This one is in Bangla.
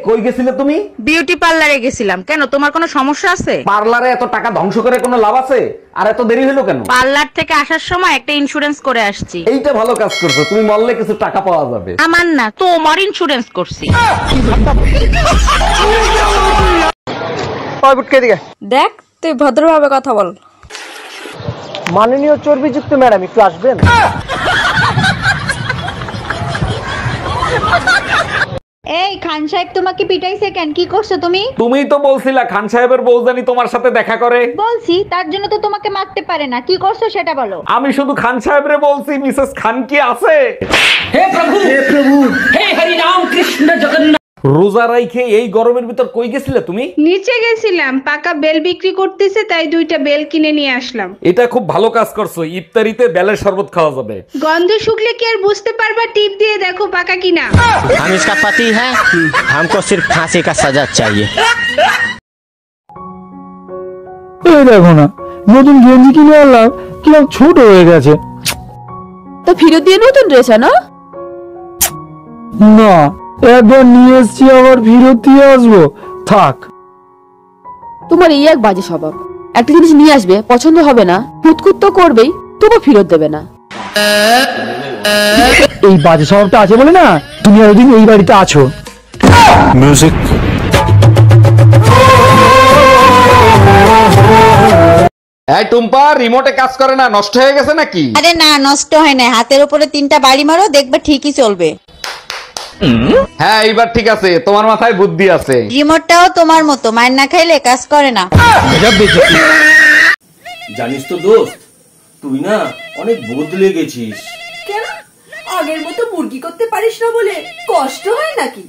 কই গেছিলে তুমি? বিউটি পার্লারে গেছিলাম। কেন, তোমার কোনো সমস্যা আছে? পার্লারে এত টাকা ধ্বংস করে কোনো লাভ আছে? আর এত দেরি হলো কেন? পার্লার থেকে আসার সময় একটা ইন্স্যুরেন্স করে আসছি। এইটা ভালো কাজ করছো, তুমি মরলে কিছু টাকা পাওয়া যাবে। আমার না, তোমার ইন্স্যুরেন্স করছি। দেখ, তুই ভদ্রভাবে কথা বল। মাননীয় চর্বিযুক্ত ম্যাডাম, একটু আসবেন? এই খান সাহেব তোমাকে পিটাইছে কেন? কি করছো তুমি? তুমিই তো বলছিলা খান সাহেবের বউজানি তোমার সাথে দেখা করে। বলছি, তার জন্য তো তোমাকে মারতে পারে না। কি করছো সেটা বলো। আমি শুধু খান সাহেবরে বলছি, মিসেস খান কি আছে? हे प्रभु हे हरि राम कृष्ण जगन्नाथ। রোজা রাইখে এই গরমের ভিতর কই গেছিলে তুমি? নিচে গেছিলাম, পাকা বেল বিক্রি করতেছে, তাই 2টা বেল কিনে নিয়ে আসলাম। এটা খুব ভালো কাজ করছো, ইফতারিতে বেলের শরবত খাওয়া যাবে। গন্ধ শুকলে কি আর বুঝতে পারবা? টিপ দিয়ে দেখো পাকা কিনা। हम इसका पति है, हमको सिर्फ फांसी का सजा चाहिए। এই দেখো না, নতুন গেঞ্জি কিনে আনলাম, কিরকম ছোট হয়ে গেছে। তো ফিরত দিয়ে নতুন ড্রেস আনো। না, একবার নিয়ে এসছি, আবার ফেরত দিয়ে আসবো। থাক। তোমার এই এক বাজে স্বভাব। একটা জিনিস নিয়ে আসবে, পছন্দ হবে না, খুঁতখুত তো করবেই, তবু ফেরত দেবে না। এই বাজে স্বভাবটা আছে বলে না তুমি এতদিন এই বাড়িতে আছো। म्यूजिक। এই টুম্পা, রিমোটে কাজ করে না, নষ্ট হয়ে গেছে নাকি? আরে না, নষ্ট হয় না। হাতের উপরে 3টা বাড়ি মারো, দেখবে ঠিকই চলবে। হ্যাঁ, এইবার ঠিক আছে, তোমার মাথায় বুদ্ধি আছে। রিমোটটাও তোমার মতো, মার না খাইলে কাজ করে না। জানিস তো দোস্ত, তুই না অনেক বদলে গেছিস। কেন? আগের মতো মুরগি করতে পারিস না বলে কষ্ট হয় নাকি?